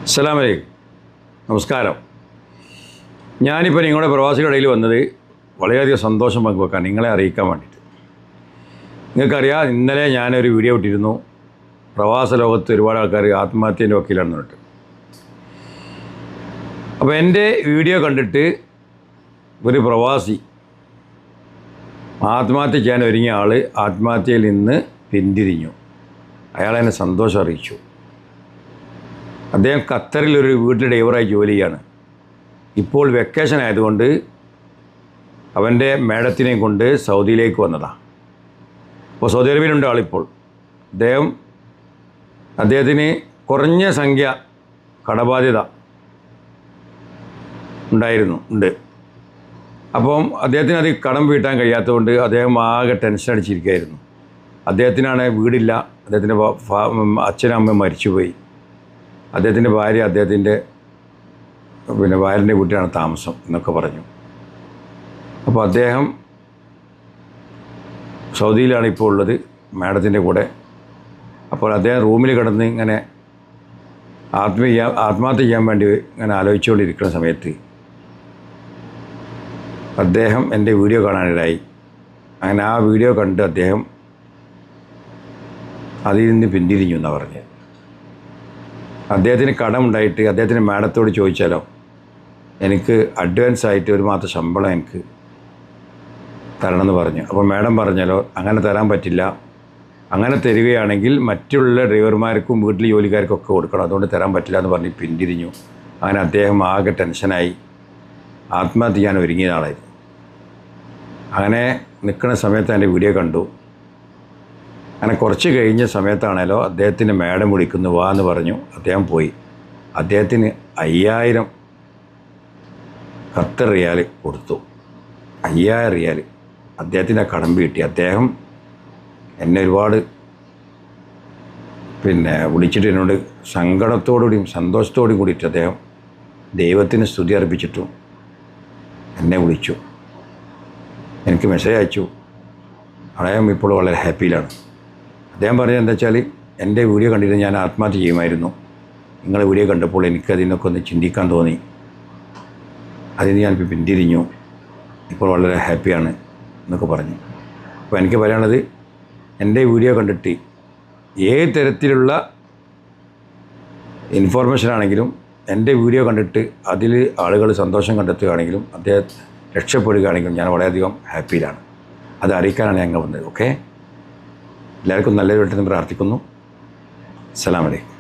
അസ്സലാമു അലൈക്കും. നമസ്കാരം. ഞാനിപ്പോൾ നിങ്ങളുടെ പ്രവാസികളുടെ ഇടയിൽ വന്നത് വളരെയധികം സന്തോഷം പങ്കുവെക്കാൻ, നിങ്ങളെ അറിയിക്കാൻ വേണ്ടിയിട്ട്. നിങ്ങൾക്കറിയാം, ഇന്നലെ ഞാനൊരു വീഡിയോ ഇട്ടിരുന്നു, പ്രവാസ ലോകത്ത് ഒരുപാട് ആൾക്കാർ ആത്മഹത്യേൻ്റെ വക്കീലാണെന്ന് പറഞ്ഞിട്ട്. അപ്പോൾ എൻ്റെ വീഡിയോ കണ്ടിട്ട് ഒരു പ്രവാസി ആത്മഹത്യ ചെയ്യാൻ ഒരുങ്ങിയ ആൾ ആത്മഹത്യയിൽ നിന്ന് പിന്തിരിഞ്ഞു. അയാളെന്നെ സന്തോഷം അറിയിച്ചു. അദ്ദേഹം ഖത്തറിലൊരു വീട്ടിൽ ഡ്രൈവറായി ജോലി ചെയ്യാണ്. ഇപ്പോൾ വെക്കേഷൻ ആയതുകൊണ്ട് അവൻ്റെ മേഡത്തിനെയും കൊണ്ട് സൗദിയിലേക്ക് വന്നതാണ്. അപ്പോൾ സൗദി അറേബ്യയിലുണ്ട് ആളിപ്പോൾ. അദ്ദേഹത്തിന് കുറഞ്ഞ സംഖ്യ കടബാധ്യത ഉണ്ട്. അപ്പം അദ്ദേഹത്തിന് അത് കടം വീട്ടാൻ കഴിയാത്തതുകൊണ്ട് അദ്ദേഹം ആകെ ടെൻഷൻ അടിച്ചിരിക്കുകയായിരുന്നു. അദ്ദേഹത്തിനാണ് വീടില്ല, അദ്ദേഹത്തിൻ്റെ അച്ഛനും അമ്മയും മരിച്ചുപോയി. അദ്ദേഹത്തിൻ്റെ ഭാര്യ അദ്ദേഹത്തിൻ്റെ ഭാര്യൻ്റെ വീട്ടിലാണ് താമസം എന്നൊക്കെ പറഞ്ഞു. അപ്പോൾ അദ്ദേഹം സൗദിയിലാണ് ഇപ്പോൾ ഉള്ളത്, മാഡത്തിൻ്റെ കൂടെ. അപ്പോൾ അദ്ദേഹം റൂമിൽ കിടന്ന് ഇങ്ങനെ ആത്മഹത്യ ചെയ്യാൻ വേണ്ടി ഇങ്ങനെ ആലോചിച്ചുകൊണ്ടിരിക്കുന്ന സമയത്ത് അദ്ദേഹം എൻ്റെ വീഡിയോ കാണാനിടയായി. അങ്ങനെ ആ വീഡിയോ കണ്ട് അദ്ദേഹം അതിൽ നിന്ന് പിന്തിരിഞ്ഞു എന്നാണ് പറഞ്ഞത്. അദ്ദേഹത്തിന് കടമുണ്ടായിട്ട് അദ്ദേഹത്തിന് മാഡത്തോട് ചോദിച്ചാലോ, എനിക്ക് അഡ്വാൻസ് ആയിട്ട് ഒരു മാസം ശമ്പളം എനിക്ക് തരണമെന്ന് പറഞ്ഞു. അപ്പോൾ മാഡം പറഞ്ഞാലോ, അങ്ങനെ തരാൻ പറ്റില്ല, അങ്ങനെ തരികയാണെങ്കിൽ മറ്റുള്ള ഡ്രൈവർമാർക്കും വീട്ടിൽ ജോലിക്കാർക്കൊക്കെ കൊടുക്കണം, അതുകൊണ്ട് തരാൻ പറ്റില്ല എന്ന് പറഞ്ഞ് പിന്തിരിഞ്ഞു. അങ്ങനെ അദ്ദേഹം ആകെ ടെൻഷനായി ആത്മഹത്യ ചെയ്യാൻ ഒരുങ്ങിയ ആളായിരുന്നു. അങ്ങനെ നിൽക്കുന്ന സമയത്ത് എൻ്റെ വീഡിയോ കണ്ടു. അങ്ങനെ കുറച്ച് കഴിഞ്ഞ സമയത്താണല്ലോ അദ്ദേഹത്തിൻ്റെ മാഡം വിളിക്കുന്നു, വാ എന്ന് പറഞ്ഞു. അദ്ദേഹം പോയി. അദ്ദേഹത്തിന് 5000 ഖത്തർ റിയാൽ കൊടുത്തു. 5000 റിയാൽ അദ്ദേഹത്തിൻ്റെ കടം വീട്ടി. അദ്ദേഹം എന്നെ ഒരുപാട് വിളിച്ചിട്ട് എന്നോട് സങ്കടത്തോടുകൂടിയും സന്തോഷത്തോടും കൂടിയിട്ട് അദ്ദേഹം ദൈവത്തിന് സ്തുതി അർപ്പിച്ചിട്ടും എന്നെ വിളിച്ചു, എനിക്ക് മെസ്സേജ് അയച്ചു. അദ്ദേഹം ഇപ്പോൾ വളരെ ഹാപ്പിയിലാണ്. അദ്ദേഹം പറഞ്ഞത് എന്താ വെച്ചാൽ, എൻ്റെ വീഡിയോ കണ്ടിട്ട് ഞാൻ ആത്മഹത്യ ചെയ്യുമായിരുന്നു, നിങ്ങളെ വീഡിയോ കണ്ടപ്പോൾ എനിക്കതിനൊക്കെ ഒന്ന് ചിന്തിക്കാൻ തോന്നി, അതിന് ഞാനിപ്പോൾ പിന്തിരിഞ്ഞു, ഇപ്പോൾ വളരെ ഹാപ്പിയാണ് എന്നൊക്കെ പറഞ്ഞു. അപ്പോൾ എനിക്ക് പറയാനുള്ളത്, എൻ്റെ വീഡിയോ കണ്ടിട്ട് ഏത് തരത്തിലുള്ള ഇൻഫോർമേഷൻ ആണെങ്കിലും എൻ്റെ വീഡിയോ കണ്ടിട്ട് അതിൽ ആളുകൾ സന്തോഷം കണ്ടെത്തുകയാണെങ്കിലും അദ്ദേഹം രക്ഷപ്പെടുകയാണെങ്കിലും ഞാൻ വളരെയധികം ഹാപ്പിയിലാണ്. അത് അറിയിക്കാനാണ് ഞങ്ങൾ വന്നത്. ഓക്കെ, എല്ലാവർക്കും നല്ലൊരു വീട്ടിൽ നിന്ന് പ്രാർത്ഥിക്കുന്നു. അസ്സലാമു അലൈക്കും.